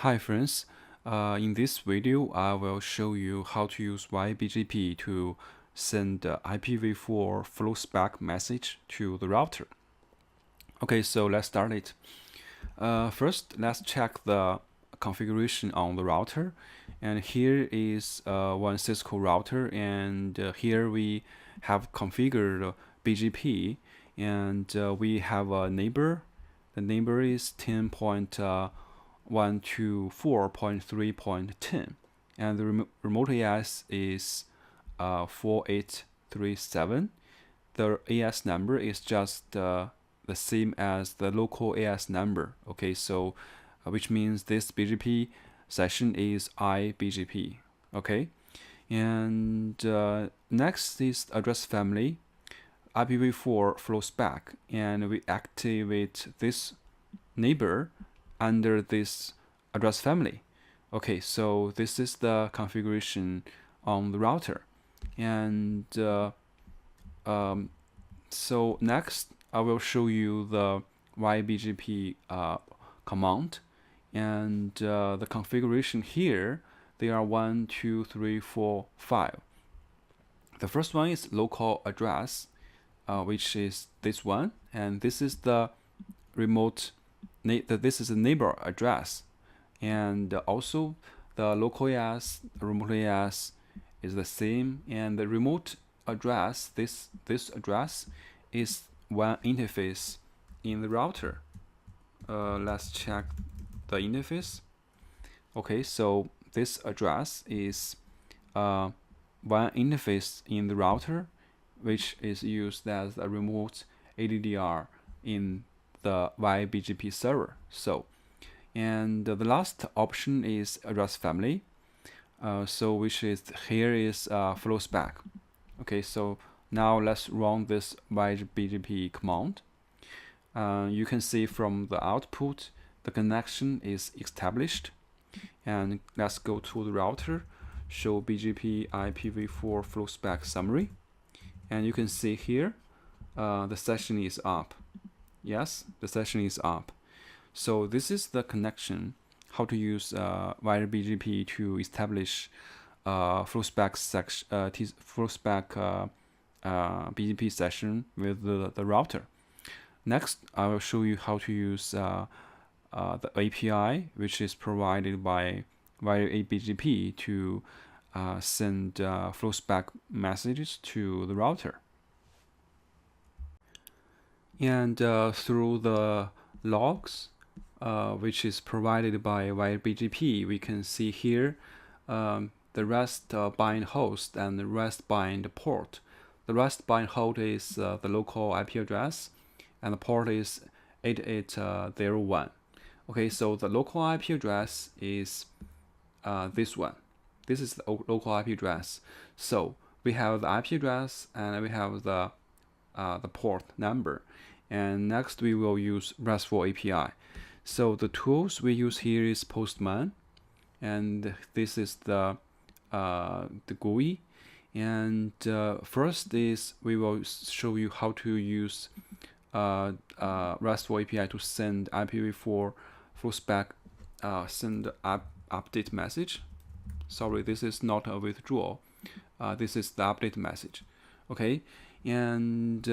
Hi friends, in this video I will show you how to use YABGP to send the IPv4 Flowspec message to the router. Okay, so let's start it. First, let's check the configuration on the router. And here is one Cisco router, and here we have configured BGP, and we have a neighbor. The neighbor is 10.124.3.10, and the remote AS is 4837. The AS number is just the same as the local AS number. Okay, so which means this BGP session is IBGP. Okay, and next is address family IPv4 Flowspec, and we activate this neighbor under this address family. Okay, so this is the configuration on the router, and so next I will show you the YABGP command, and the configuration here. There are 1, 2, 3, 4, 5. The first one is local address, which is this one, and this is the remote. This is a neighbor address, and also the local AS, remote AS is the same, and the remote address, this address is one interface in the router. Let's check the interface. Okay, so this address is one interface in the router, which is used as a remote ADDR in the YABGP server. So, and the last option is address family. So which is here is Flowspec. Okay, so now let's run this YABGP command. You can see from the output the connection is established. And let's go to the router, show BGP IPv4 Flowspec summary, and you can see here the session is up. Yes, the session is up. So this is the connection, how to use YABGP to establish Flowspec BGP session with the router. Next, I will show you how to use the API, which is provided by YABGP to send Flowspec messages to the router. And through the logs, which is provided by YABGP, we can see here the REST bind host and the REST bind port. The REST bind host is the local IP address, and the port is 8801. Okay, so the local IP address is this one. This is the local IP address. So we have the IP address and we have the port number. And next we will use RESTful API. So the tools we use here is Postman, and this is the GUI. And first is we will show you how to use RESTful API to send IPv4 Flowspec send update message. Sorry, this is not a withdrawal. This is the update message. Okay, and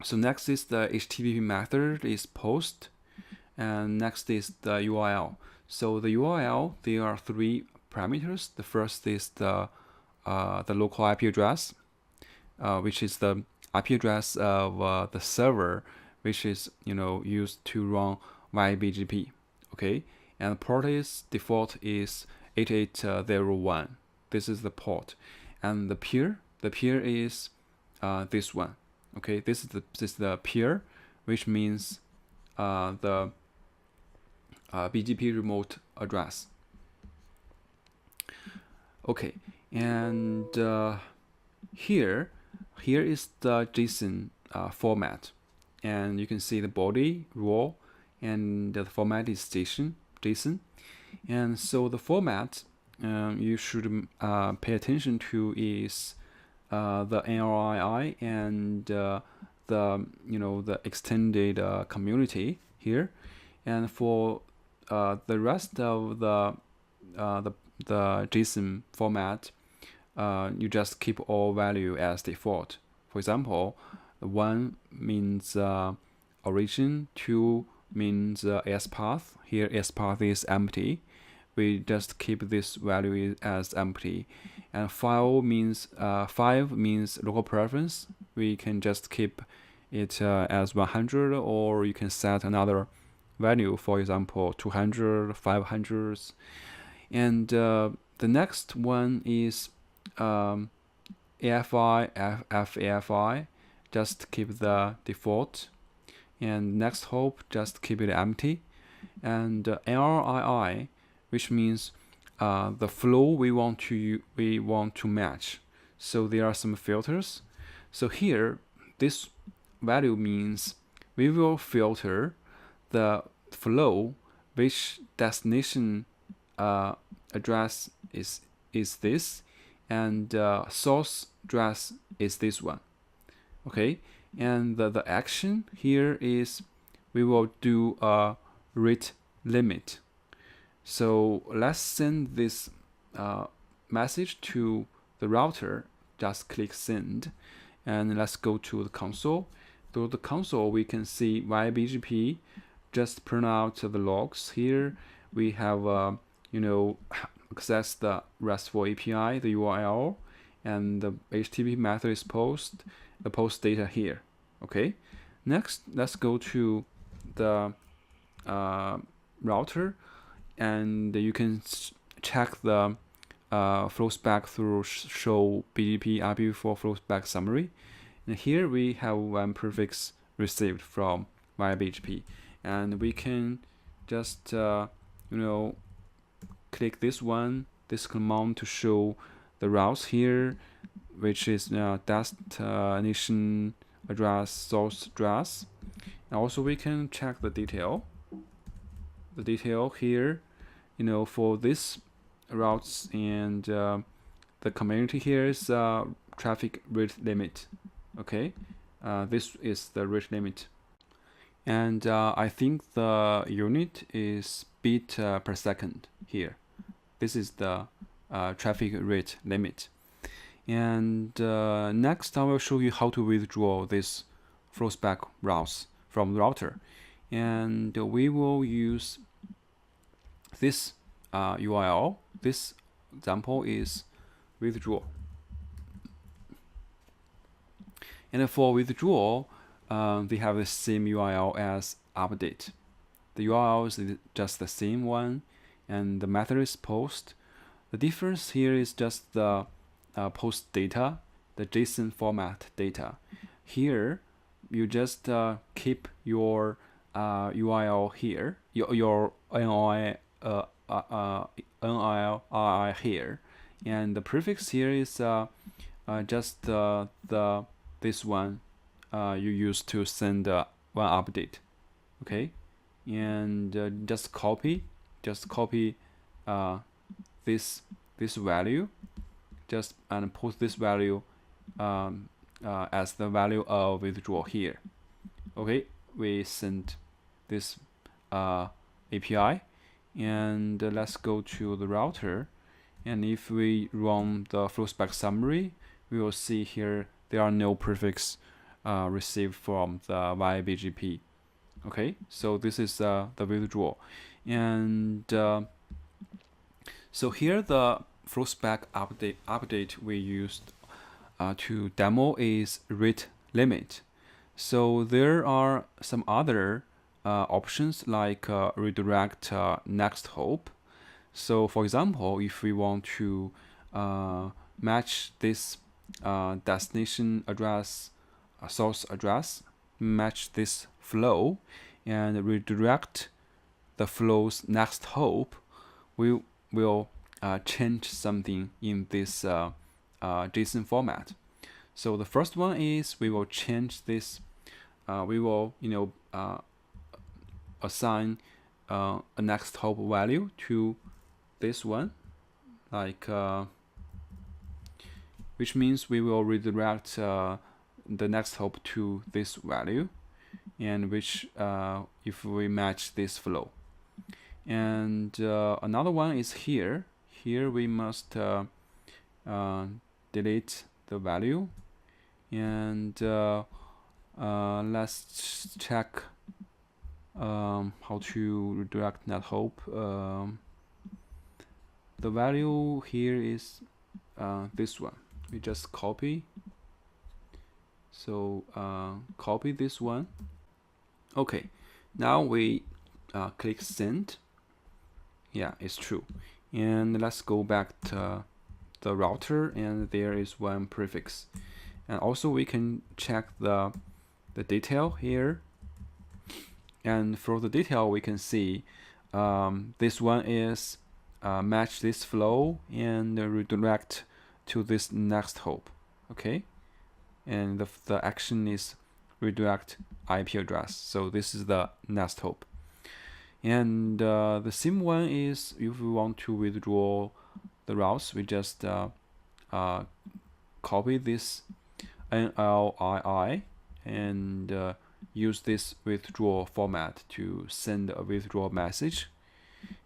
so next is the HTTP method is post, and next is the URL. So the URL, there are 3 parameters. The first is the local IP address, which is the IP address of the server, which is used to run YABGP. Okay, and the port is default is 8801. This is the port, and the peer is this one. Okay, this is the peer, which means the BGP remote address. Okay, and here is the JSON format, and you can see the body raw, and the format is JSON. And so the format you should pay attention to is the NRII and the extended community here. And for the rest of the JSON format, you just keep all value as default. For example, 1 means origin, 2 means S path. Here S path is empty. We just keep this value as empty. And 5 means local preference. We can just keep it as 100, or you can set another value, for example 200, 500. And the next one is AFI, FAFI, just keep the default. And next hope, just keep it empty. And LRII, which means the flow we want to match. So there are some filters. So here, this value means we will filter the flow which destination address is this, and source address is this one. Okay, and the action here is we will do a rate limit. So let's send this message to the router. Just click send, and let's go to the console. Through the console, we can see YABGP. Just print out the logs. Here we have access the RESTful API, the URL, and the HTTP method is post. The post data here. Okay. Next, let's go to the router, and you can check the Flowspec through show BGP IPv4 Flowspec summary. And here we have one prefix received from YABGP, and we can just click this command to show the routes here, which is destination address, source address. And also we can check the detail. The detail here, for this routes, and the community here is traffic rate limit. Okay, this is the rate limit, and I think the unit is bit per second here. This is the traffic rate limit. And next, I will show you how to withdraw this Flowspec routes from the router, and we will use this URL. This example is withdraw. And for withdrawal, they have the same URL as update. The URL is just the same one, and the method is post. The difference here is just the post data, the JSON format data. Here, you just keep your URL here, your NII here, and the prefix here is just this one you use to send one update. Okay, and just copy this value, and put this value as the value of withdrawal here. Okay, we send this API, and let's go to the router, and if we run the Flowspec summary, we will see here there are no prefix received from the YABGP. Okay, so this is the withdrawal, and so here the Flowspec update we used to demo is rate limit. So there are some other options like redirect next hop. So for example, if we want to match this destination address, source address, match this flow, and redirect the flow's next hop, we will change something in this JSON format. So the first one is we will change this. We will assign a next hop value to this one, like which means we will redirect the next hop to this value, and which if we match this flow. And another one is here. Here we must delete the value, and let's check how to redirect net hope. The value here is this one. We just copy. So copy this one. Okay, now we click send. Yeah, it's true. And let's go back to the router, and there is one prefix. And also we can check the detail here. And for the detail, we can see this one is match this flow and redirect to this next hop. Okay, and the action is redirect IP address. So this is the next hop. And the same one is if we want to withdraw the routes, we just copy this NLII and use this withdraw format to send a withdrawal message.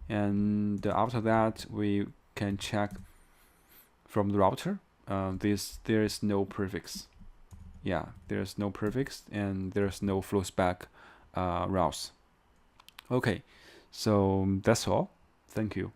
And after that, we can check from the router. There is no prefix. Yeah, there's no prefix, and there's no Flowspec routes. Okay, so that's all. Thank you.